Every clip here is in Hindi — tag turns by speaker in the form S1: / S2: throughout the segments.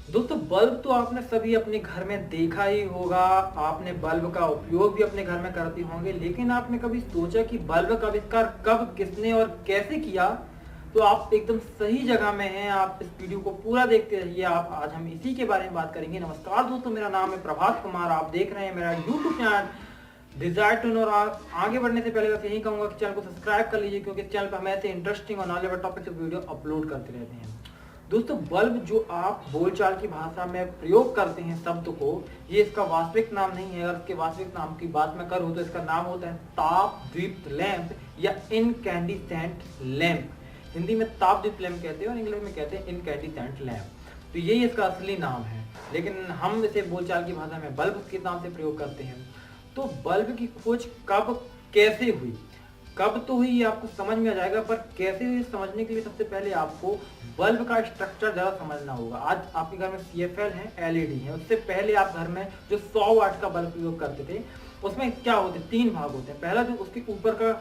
S1: दोस्तों बल्ब तो आपने सभी अपने घर में देखा ही होगा। आपने बल्ब का उपयोग भी अपने घर में करते होंगे, लेकिन आपने कभी सोचा कि बल्ब का आविष्कार कब, किसने और कैसे किया? तो आप एकदम सही जगह में हैं। आप इस वीडियो को पूरा देखते रहिए। आप आज हम इसी के बारे में बात करेंगे। नमस्कार दोस्तों, मेरा नाम है प्रभात कुमार। आप देख रहे हैं मेरा YouTube channel desire to know. आगे बढ़ने से पहले बस यही कहूंगा कि चैनल को सब्सक्राइब कर लीजिए, क्योंकि इस चैनल पर हम ऐसे इंटरेस्टिंग और नॉलेजेबल टॉपिक से वीडियो अपलोड करते रहते हैं। दोस्तों बल्ब जो आप बोलचाल की भाषा में प्रयोग करते हैं शब्द को, ये इसका वास्तविक नाम नहीं है। अगर इसके वास्तविक नाम की बात मैं करूं तो इसका नाम होता है ताप दीप्त लैंप या इनकैंडिसेंट लैंप। हिंदी में ताप दीप्त लैंप कहते हैं और इंग्लिश में कहते हैं इनकैंडिसेंट लैंप। तो यही इसका असली नाम है, लेकिन हम इसे बोलचाल की भाषा में बल्ब के नाम से प्रयोग करते हैं। तो बल्ब की खोज कब, कैसे हुई? कब तो हुई ये आपको समझ में आ जाएगा, पर कैसे हुई समझने के लिए सबसे पहले आपको बल्ब का स्ट्रक्चर जरा समझना होगा। आज आपके घर में CFL है, LED है। उससे पहले आप घर में जो 100 वाट का बल्ब प्रयोग करते थे, उसमें क्या होते, 3 भाग होते हैं। पहला जो उसके ऊपर का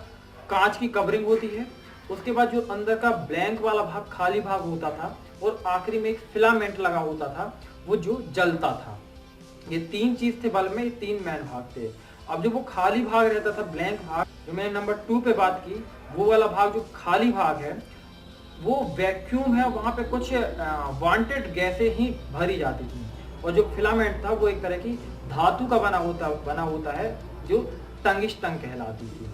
S1: कांच की कवरिंग होती है, उसके बाद जो अंदर का ब्लैंक वाला भाग, खाली भाग होता था, और आखिरी में एक फिलामेंट लगा होता था, वो जो जलता था। ये 3 चीज थे बल्ब में, ये 3 मेन भाग थे। अब जो वो खाली भाग रहता था, ब्लैंक भाग, जो मैंने नंबर 2 पे बात की, वो वाला भाग जो खाली भाग है वो वैक्यूम है। वहां पे कुछ वांटेड गैसें ही भरी जाती थी। और जो फिलामेंट था वो एक तरह की धातु का बना होता है, जो टंगिस्टन कहलाती थी।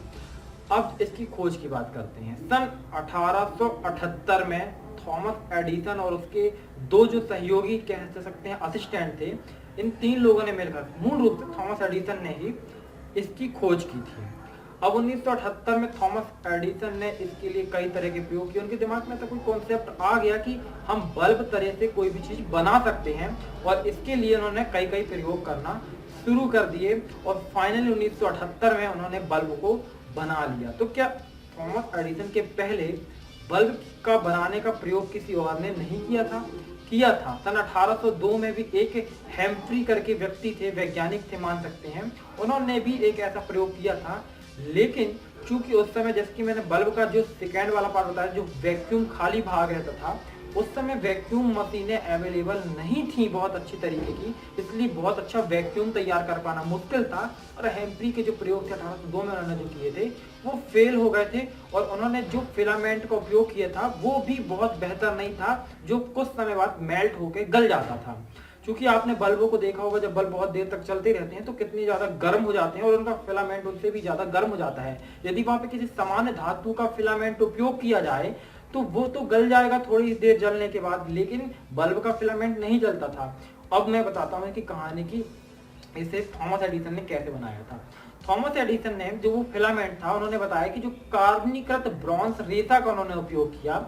S1: अब इसकी खोज की बात करते हैं। सन 1878 में थॉमस एडिसन और उसके 2 जो सहयोगी कह सकते हैं, असिस्टेंट थे, इन 3 लोगों ने मिलकर, मूल रूप से थॉमस एडिसन ने ही इसकी खोज की थी। अब 1978 में थॉमस एडिसन ने इसके लिए कई तरह के प्रयोग किए। उनके दिमाग में ऐसा कोई कॉन्सेप्ट आ गया कि हम बल्ब तरह से कोई भी चीज बना सकते हैं, और इसके लिए उन्होंने कई प्रयोग करना शुरू कर दिए। और फाइनली 1978 में उन्होंने बल्ब को बना लिया। तो क्या थॉमस एडिसन के पहले बल्ब का बनाने का प्रयोग किसी और ने नहीं किया था? किया था। सन 1802 में भी एक हेम्फ्री करके व्यक्ति थे, वैज्ञानिक थे मान सकते हैं, उन्होंने भी एक ऐसा प्रयोग किया था। लेकिन चूंकि उस समय, जैसे कि मैंने बल्ब का जो सेकेंड वाला पार्ट बताया, जो वैक्यूम खाली भाग रहता था, उस समय वैक्यूम मशीनें अवेलेबल नहीं थी बहुत अच्छी तरीके की, इसलिए बहुत अच्छा वैक्यूम तैयार कर पाना मुश्किल था। और हेम्फ्री के जो प्रयोग थे 1802 में उन्होंने जो किए थे, वो फेल हो गए थे। और उन्होंने जो फिलामेंट का उपयोग किया था वो भी बहुत बेहतर नहीं था, जो कुछ समय बाद मेल्ट होकर गल जाता था। क्योंकि आपने बल्बों को देखा होगा, जब बल्ब बहुत देर तक चलते रहते हैं तो कितनी ज्यादा गर्म हो जाते हैं, और उनका फिलामेंट उनसे भी ज्यादा गर्म हो जाता है। यदि वहां पे किसी सामान्य धातु का फिलामेंट उपयोग किया जाए तो वो तो गल जाएगा थोड़ी देर जलने के बाद, लेकिन बल्ब का फिलामेंट नहीं जलता था। अब मैं बताता हूँ कि कहानी की इसे थॉमस एडिसन ने कैसे बनाया था। थॉमस एडिसन ने जो वो फिलामेंट था, उन्होंने बताया कि जो कार्बनीकृत ब्रॉन्ज रेशा का उन्होंने उपयोग किया।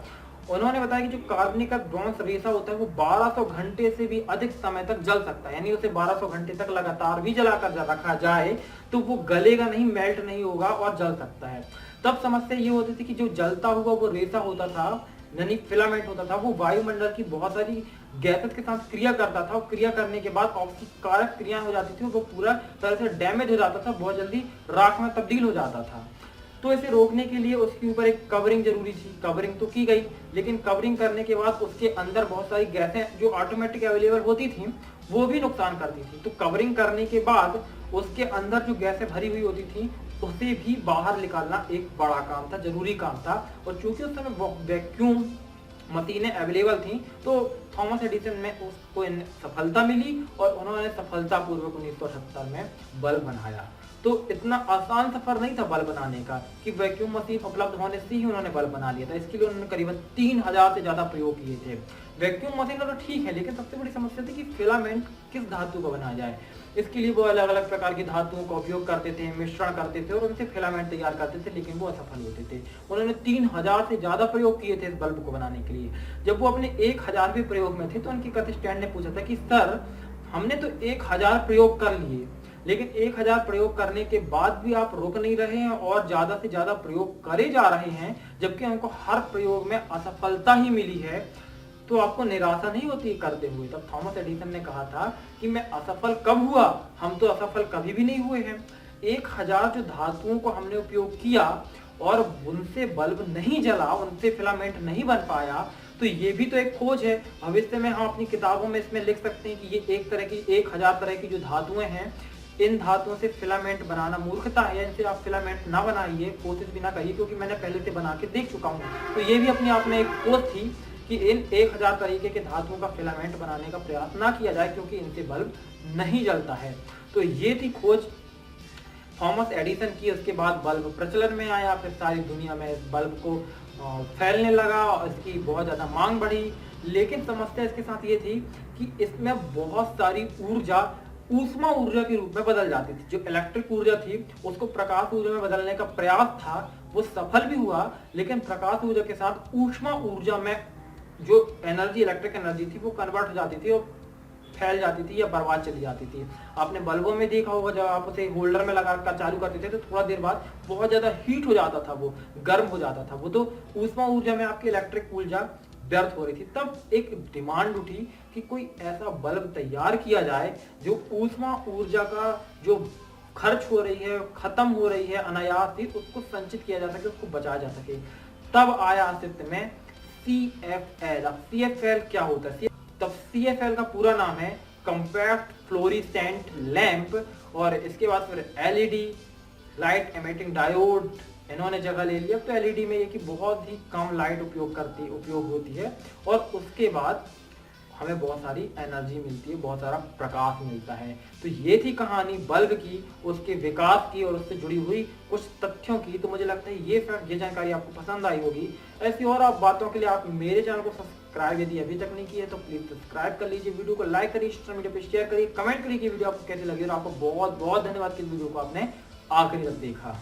S1: उन्होंने बताया कि जो कार्बनीकृत ब्रॉन्ज रेशा होता है वो 1200 घंटे से भी अधिक समय तक जल सकता है। यानी उसे 1200 घंटे तक लगातार भी जलाकर रखा जाए तो वो गलेगा नहीं, मेल्ट नहीं होगा और जल सकता है। तब समस्या ये होती थी कि जो जलता हुआ वो रेशा होता था, यानी फिलामेंट होता था, वो वायुमंडल की बहुत सारी गैसेस के साथ क्रिया करता था, और क्रिया करने के बाद ऑक्सीकारक क्रिया हो जाती थी, वो पूरा तरह से डैमेज हो जाता था, बहुत जल्दी राख में तब्दील हो जाता था। तो इसे रोकने के लिए उसके ऊपर एक कवरिंग जरूरी थी। कवरिंग तो की गई, लेकिन कवरिंग करने के बाद उसके अंदर बहुत सारी गैसें जो ऑटोमेटिक अवेलेबल होती थी वो भी नुकसान करती थी। तो कवरिंग करने के बाद उसके अंदर जो गैसें भरी हुई होती थी उसे भी बाहर निकालना एक बड़ा काम था, जरूरी काम था। और चूंकि उस समय वैक्यूम मशीनें अवेलेबल थी, तो थॉमस एडिसन में उसको सफलता मिली, और उन्होंने सफलतापूर्वक 1978 में बल्ब बनाया। तो इतना आसान सफर नहीं था बल्ब बनाने का कि वैक्यूम मशीन उपलब्ध होने से ही उन्होंने बल्ब बना लिया था। इसके लिए उन्होंने करीबन 3000 से ज्यादा प्रयोग किए थे। वैक्यूम मशीन तो ठीक है, लेकिन सबसे बड़ी समस्या थी कि फिलामेंट किस धातु का बनाया जाए। इसके लिए वो अलग अलग प्रकार की धातुओं का उपयोग करते थे, मिश्रण करते थे, और उनसे फिलामेंट तैयार करते थे, लेकिन वो असफल होते थे। उन्होंने 3000 से ज्यादा प्रयोग किए थे इस बल्ब को बनाने के लिए। जब वो अपने 1000वें प्रयोग में थे तो उनके असिस्टेंट ने पूछा था कि सर, हमने तो 1000 प्रयोग कर लिए, लेकिन 1000 प्रयोग करने के बाद भी आप रुक नहीं रहे हैं और ज्यादा से ज्यादा प्रयोग करे जा रहे हैं, जबकि हमको हर प्रयोग में असफलता ही मिली है, तो आपको निराशा नहीं होती करते हुए? तब थॉमस एडिसन ने कहा था कि मैं असफल कब हुआ, हम तो असफल कभी भी नहीं हुए हैं। 1000 जो धातुओं को हमने उपयोग किया और उनसे बल्ब नहीं जला, उनसे फिलामेंट नहीं बन पाया, तो ये भी तो एक खोज है। भविष्य में हम अपनी किताबों में इसमें लिख सकते हैं कि ये एक तरह की 1000 तरह की जो धातुएं हैं, इन धातुओं से फिलामेंट बनाना मूर्खता है, इनसे आप फिलामेंट ना बनाइए, कोशिश भी ना करिए, क्योंकि मैंने पहले से बना के देख चुका हूँ। तो ये भी अपने आप में एक खोज थी कि इन 1000 तरीके के धातुओं का फिलामेंट बनाने का प्रयास ना किया जाए, क्योंकि इनसे बल्ब नहीं जलता है। तो ये थी खोज थॉमस एडिसन की। उसके बाद बल्ब प्रचलन में आया, फिर सारी दुनिया में इस बल्ब को फैलने लगा और इसकी बहुत ज़्यादा मांग बढ़ी। लेकिन समस्या इसके साथ ये थी कि इसमें बहुत सारी ऊर्जा ऊष्मा ऊर्जा के रूप में बदल जाती थी। जो इलेक्ट्रिक ऊर्जा थी उसको प्रकाश ऊर्जा में बदलने का प्रयास था, वो सफल भी हुआ, लेकिन प्रकाश ऊर्जा के साथ ऊष्मा ऊर्जा में जो एनर्जी, इलेक्ट्रिक एनर्जी थी, वो कन्वर्ट हो जाती थी और फैल जाती थी या बर्बाद चली जाती थी। आपने बल्बों में देखा होगा, जब आप उसे होल्डर में लगा कर चालू करते थे तो थोड़ा देर बाद बहुत ज्यादा हीट हो जाता था, वो गर्म हो जाता था। वो तो ऊष्मा ऊर्जा में आपकी इलेक्ट्रिक ऊर्जा व्यर्थ हो रही थी। तब एक डिमांड उठी कि कोई ऐसा बल्ब तैयार किया जाए जो ऊष्मा ऊर्जा का जो खर्च हो रही है, खत्म हो रही है अनायास ही, उसको संचित किया जा सके, उसको बचाया जा सके। तब आया अस्तित्व में CFL। अब CFL क्या होता है? तब CFL का पूरा नाम है कॉम्पैक्ट फ्लोरिसेंट लैंप, और इसके बाद फिर LED लाइट एमिटिंग डायोड इन्होंने जगह ले लिया। तो LED में ये कि बहुत ही कम लाइट उपयोग होती है, और उसके बाद हमें बहुत सारी एनर्जी मिलती है, बहुत सारा प्रकाश मिलता है। तो ये थी कहानी बल्ब की, उसके विकास की और उससे जुड़ी हुई कुछ तथ्यों की। तो मुझे लगता है ये जानकारी आपको पसंद आई होगी। ऐसी और आप बातों के लिए आप मेरे चैनल को सब्सक्राइब यदि अभी तक नहीं किया है तो प्लीज सब्सक्राइब कर लीजिए, वीडियो को लाइक करिए, सोशल मीडिया पर शेयर करिए, कमेंट करिए कि वीडियो आपको कैसी लगी। और आपको बहुत बहुत धन्यवाद कि इस वीडियो को आपने आखिरी तक देखा।